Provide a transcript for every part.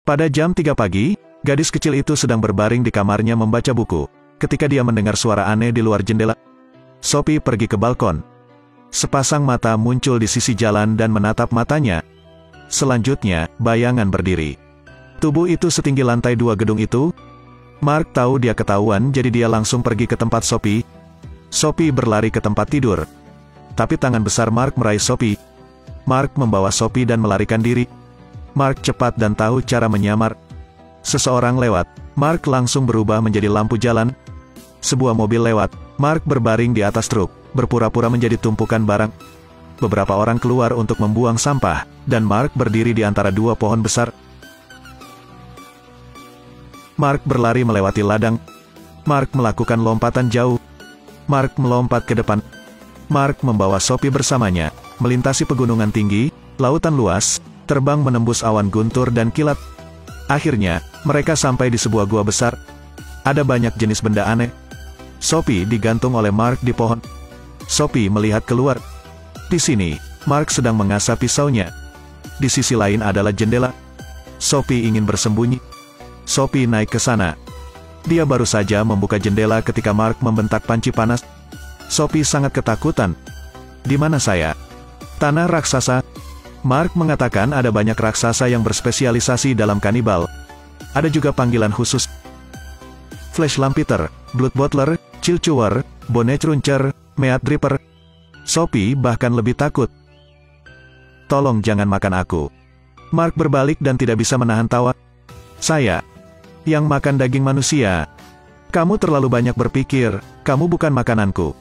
Pada jam 3 pagi, gadis kecil itu sedang berbaring di kamarnya membaca buku, ketika dia mendengar suara aneh di luar jendela. Sophie pergi ke balkon. Sepasang mata muncul di sisi jalan dan menatap matanya. Selanjutnya, bayangan berdiri. Tubuh itu setinggi lantai 2 gedung itu. Mark tahu dia ketahuan, jadi dia langsung pergi ke tempat Sophie. Sophie berlari ke tempat tidur. Tapi tangan besar Mark meraih Sophie. Mark membawa Sophie dan melarikan diri. Mark cepat dan tahu cara menyamar. Seseorang lewat. Mark langsung berubah menjadi lampu jalan. Sebuah mobil lewat. Mark berbaring di atas truk, berpura-pura menjadi tumpukan barang. Beberapa orang keluar untuk membuang sampah, dan Mark berdiri di antara 2 pohon besar. Mark berlari melewati ladang. Mark melakukan lompatan jauh. Mark melompat ke depan. Mark membawa Sophie bersamanya, melintasi pegunungan tinggi, lautan luas, terbang menembus awan guntur dan kilat. Akhirnya, mereka sampai di sebuah gua besar. Ada banyak jenis benda aneh. Sophie digantung oleh Mark di pohon. Sophie melihat keluar. Di sini, Mark sedang mengasah pisaunya. Di sisi lain adalah jendela. Sophie ingin bersembunyi. Sophie naik ke sana. Dia baru saja membuka jendela ketika Mark membentak panci panas. Sophie sangat ketakutan. Di mana saya? Tanah raksasa. Mark mengatakan ada banyak raksasa yang berspesialisasi dalam kanibal. Ada juga panggilan khusus. Flesh Lampeter, Blood Bottler, Chill Chewer, Bone Cruncher, Meat Dripper. Sophie bahkan lebih takut. Tolong jangan makan aku. Mark berbalik dan tidak bisa menahan tawa. Saya yang makan daging manusia. Kamu terlalu banyak berpikir, kamu bukan makananku.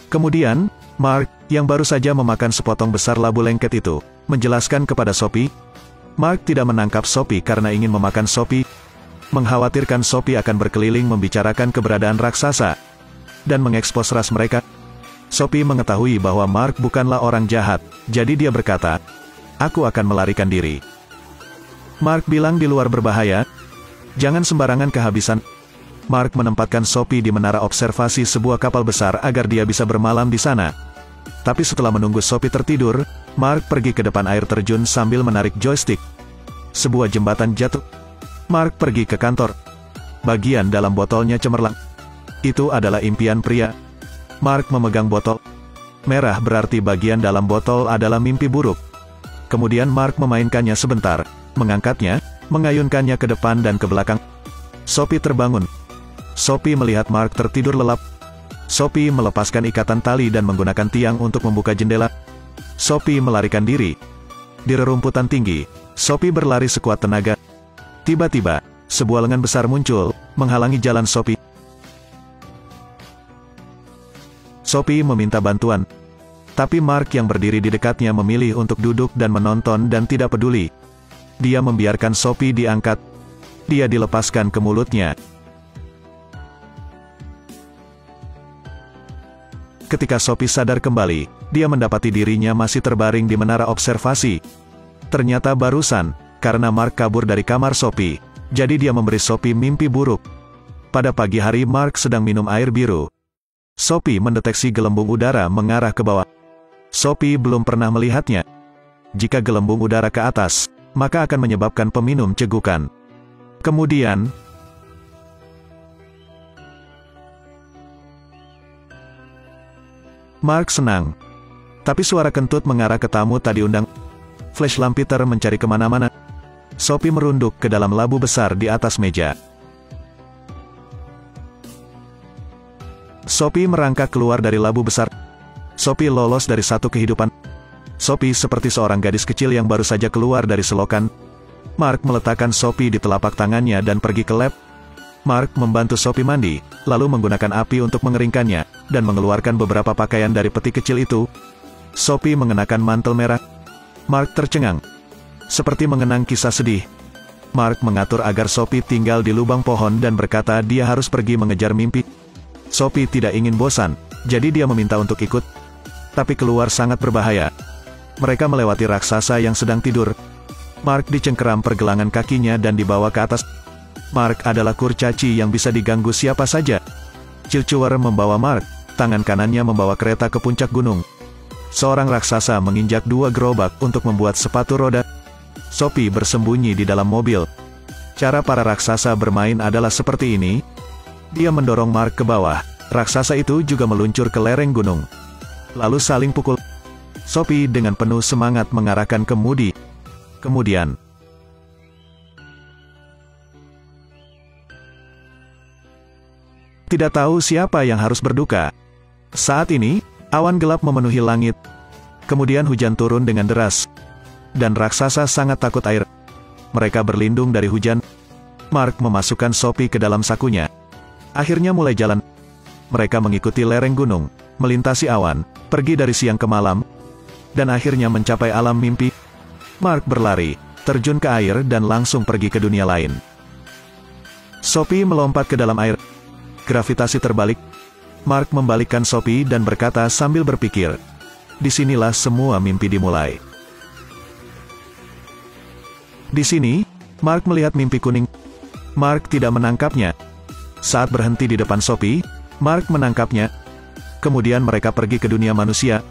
Kemudian, Mark, yang baru saja memakan sepotong besar labu lengket itu, menjelaskan kepada Sophie. Mark tidak menangkap Sophie karena ingin memakan Sophie. Mengkhawatirkan Sophie akan berkeliling membicarakan keberadaan raksasa, dan mengekspos ras mereka. Sophie mengetahui bahwa Mark bukanlah orang jahat, jadi dia berkata, "Aku akan melarikan diri." Mark bilang di luar berbahaya. Jangan sembarangan kehabisan. Mark menempatkan Sophie di menara observasi sebuah kapal besar agar dia bisa bermalam di sana. Tapi setelah menunggu Sophie tertidur, Mark pergi ke depan air terjun sambil menarik joystick. Sebuah jembatan jatuh. Mark pergi ke kantor. Bagian dalam botolnya cemerlang. Itu adalah impian pria. Mark memegang botol. Merah berarti bagian dalam botol adalah mimpi buruk. Kemudian Mark memainkannya sebentar, mengangkatnya, mengayunkannya ke depan dan ke belakang. Sophie terbangun. Sophie melihat Mark tertidur lelap. Sophie melepaskan ikatan tali dan menggunakan tiang untuk membuka jendela. Sophie melarikan diri. Di rerumputan tinggi, Sophie berlari sekuat tenaga. Tiba-tiba, sebuah lengan besar muncul, menghalangi jalan Sophie. Sophie meminta bantuan. Tapi Mark yang berdiri di dekatnya memilih untuk duduk dan menonton dan tidak peduli. Dia membiarkan Sophie diangkat. Dia dilepaskan ke mulutnya. Ketika Sophie sadar kembali, dia mendapati dirinya masih terbaring di menara observasi. Ternyata barusan, karena Mark kabur dari kamar Sophie, jadi dia memberi Sophie mimpi buruk. Pada pagi hari Mark sedang minum air biru. Sophie mendeteksi gelembung udara mengarah ke bawah. Sophie belum pernah melihatnya. Jika gelembung udara ke atas, maka akan menyebabkan peminum cegukan. Kemudian, Mark senang. Tapi suara kentut mengarah ke tamu tak diundang. Flesh Lampeter mencari kemana-mana. Sophie merunduk ke dalam labu besar di atas meja. Sophie merangkak keluar dari labu besar. Sophie lolos dari satu kehidupan. Sophie seperti seorang gadis kecil yang baru saja keluar dari selokan. Mark meletakkan Sophie di telapak tangannya dan pergi ke lab. Mark membantu Sophie mandi, lalu menggunakan api untuk mengeringkannya, dan mengeluarkan beberapa pakaian dari peti kecil itu. Sophie mengenakan mantel merah. Mark tercengang. Seperti mengenang kisah sedih. Mark mengatur agar Sophie tinggal di lubang pohon dan berkata dia harus pergi mengejar mimpi. Sophie tidak ingin bosan, jadi dia meminta untuk ikut. Tapi keluar sangat berbahaya. Mereka melewati raksasa yang sedang tidur. Mark dicengkeram pergelangan kakinya dan dibawa ke atas. Mark adalah kurcaci yang bisa diganggu siapa saja. Chill Chewer membawa Mark, tangan kanannya membawa kereta ke puncak gunung. Seorang raksasa menginjak 2 gerobak untuk membuat sepatu roda. Sophie bersembunyi di dalam mobil. Cara para raksasa bermain adalah seperti ini. Dia mendorong Mark ke bawah. Raksasa itu juga meluncur ke lereng gunung. Lalu saling pukul. Sophie dengan penuh semangat mengarahkan kemudi. Kemudian, tidak tahu siapa yang harus berduka. Saat ini, awan gelap memenuhi langit. Kemudian hujan turun dengan deras. Dan raksasa sangat takut air. Mereka berlindung dari hujan. Mark memasukkan Sophie ke dalam sakunya. Akhirnya mulai jalan. Mereka mengikuti lereng gunung, melintasi awan, pergi dari siang ke malam, dan akhirnya mencapai alam mimpi. Mark berlari, terjun ke air dan langsung pergi ke dunia lain. Sophie melompat ke dalam air. Gravitasi terbalik. Mark membalikkan Sophie dan berkata sambil berpikir, disinilah semua mimpi dimulai. Di sini, Mark melihat mimpi kuning. Mark tidak menangkapnya. Saat berhenti di depan Sophie, Mark menangkapnya. Kemudian mereka pergi ke dunia manusia.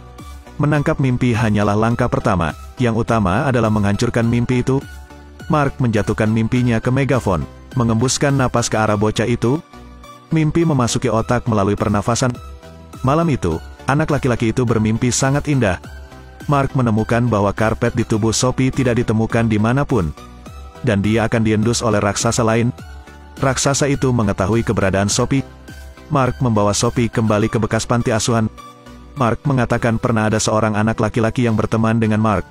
Menangkap mimpi hanyalah langkah pertama. Yang utama adalah menghancurkan mimpi itu. Mark menjatuhkan mimpinya ke megafon, mengembuskan napas ke arah bocah itu. Mimpi memasuki otak melalui pernafasan. Malam itu, anak laki-laki itu bermimpi sangat indah. Mark menemukan bahwa karpet di tubuh Sophie tidak ditemukan dimanapun. Dan dia akan diendus oleh raksasa lain. Raksasa itu mengetahui keberadaan Sophie. Mark membawa Sophie kembali ke bekas panti asuhan. Mark mengatakan pernah ada seorang anak laki-laki yang berteman dengan Mark.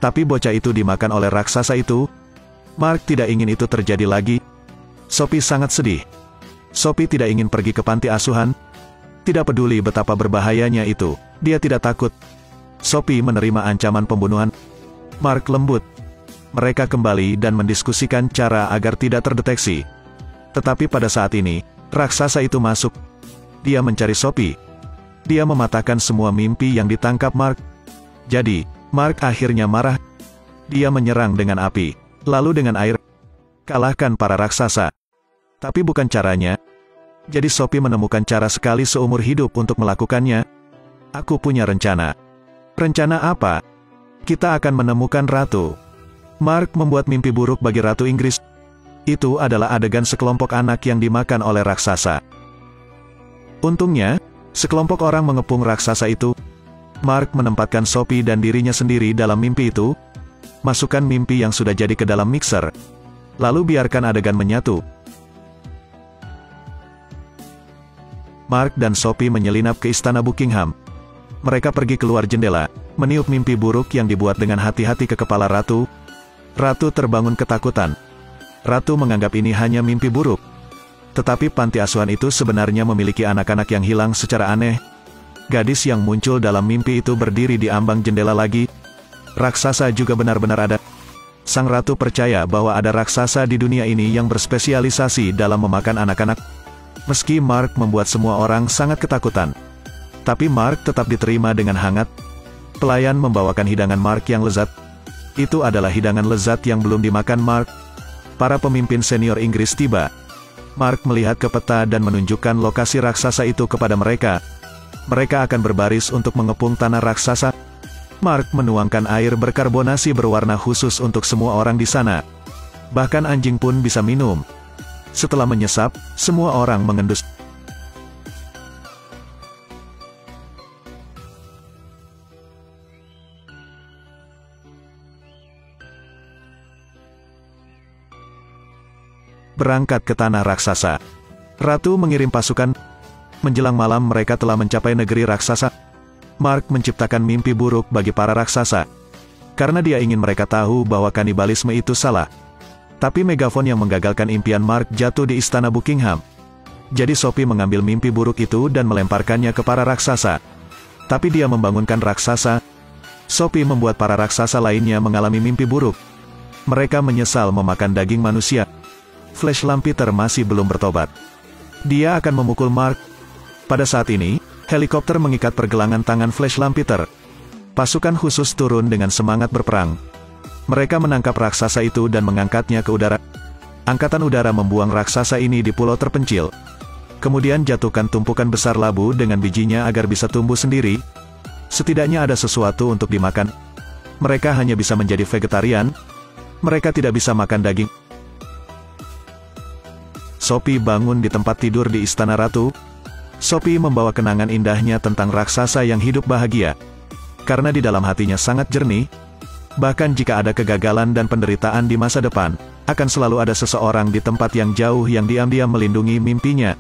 Tapi bocah itu dimakan oleh raksasa itu. Mark tidak ingin itu terjadi lagi. Sophie sangat sedih. Sophie tidak ingin pergi ke panti asuhan. Tidak peduli betapa berbahayanya itu, dia tidak takut. Sophie menerima ancaman pembunuhan. Mark lembut. Mereka kembali dan mendiskusikan cara agar tidak terdeteksi. Tetapi pada saat ini, raksasa itu masuk. Dia mencari Sophie. Dia mematahkan semua mimpi yang ditangkap Mark. Jadi, Mark akhirnya marah. Dia menyerang dengan api, lalu dengan air. Kalahkan para raksasa. Tapi bukan caranya. Jadi Sophie menemukan cara sekali seumur hidup untuk melakukannya. Aku punya rencana. Rencana apa? Kita akan menemukan ratu. Mark membuat mimpi buruk bagi Ratu Inggris. Itu adalah adegan sekelompok anak yang dimakan oleh raksasa. Untungnya, sekelompok orang mengepung raksasa itu. Mark menempatkan Sophie dan dirinya sendiri dalam mimpi itu. Masukkan mimpi yang sudah jadi ke dalam mixer. Lalu biarkan adegan menyatu. Mark dan Sophie menyelinap ke istana Buckingham. Mereka pergi keluar jendela, meniup mimpi buruk yang dibuat dengan hati-hati ke kepala Ratu. Ratu terbangun ketakutan. Ratu menganggap ini hanya mimpi buruk. Tetapi panti asuhan itu sebenarnya memiliki anak-anak yang hilang secara aneh. Gadis yang muncul dalam mimpi itu berdiri di ambang jendela lagi. Raksasa juga benar-benar ada. Sang Ratu percaya bahwa ada raksasa di dunia ini yang berspesialisasi dalam memakan anak-anak. Meski Mark membuat semua orang sangat ketakutan, tapi Mark tetap diterima dengan hangat. Pelayan membawakan hidangan Mark yang lezat. Itu adalah hidangan lezat yang belum dimakan Mark. Para pemimpin senior Inggris tiba. Mark melihat ke peta dan menunjukkan lokasi raksasa itu kepada mereka. Mereka akan berbaris untuk mengepung tanah raksasa. Mark menuangkan air berkarbonasi berwarna khusus untuk semua orang di sana. Bahkan anjing pun bisa minum. Setelah menyesap, semua orang mengendus. Berangkat ke tanah raksasa. Ratu mengirim pasukan. Menjelang malam mereka telah mencapai negeri raksasa. Mark menciptakan mimpi buruk bagi para raksasa. Karena dia ingin mereka tahu bahwa kanibalisme itu salah. Tapi megafon yang menggagalkan impian Mark jatuh di istana Buckingham. Jadi Sophie mengambil mimpi buruk itu dan melemparkannya ke para raksasa. Tapi dia membangunkan raksasa. Sophie membuat para raksasa lainnya mengalami mimpi buruk. Mereka menyesal memakan daging manusia. Flash Lampeter masih belum bertobat. Dia akan memukul Mark. Pada saat ini, helikopter mengikat pergelangan tangan Flash Lampeter. Pasukan khusus turun dengan semangat berperang. Mereka menangkap raksasa itu dan mengangkatnya ke udara. Angkatan udara membuang raksasa ini di pulau terpencil. Kemudian jatuhkan tumpukan besar labu dengan bijinya agar bisa tumbuh sendiri. Setidaknya ada sesuatu untuk dimakan. Mereka hanya bisa menjadi vegetarian. Mereka tidak bisa makan daging. Sophie bangun di tempat tidur di Istana Ratu. Sophie membawa kenangan indahnya tentang raksasa yang hidup bahagia. Karena di dalam hatinya sangat jernih, bahkan jika ada kegagalan dan penderitaan di masa depan, akan selalu ada seseorang di tempat yang jauh yang diam-diam melindungi mimpinya.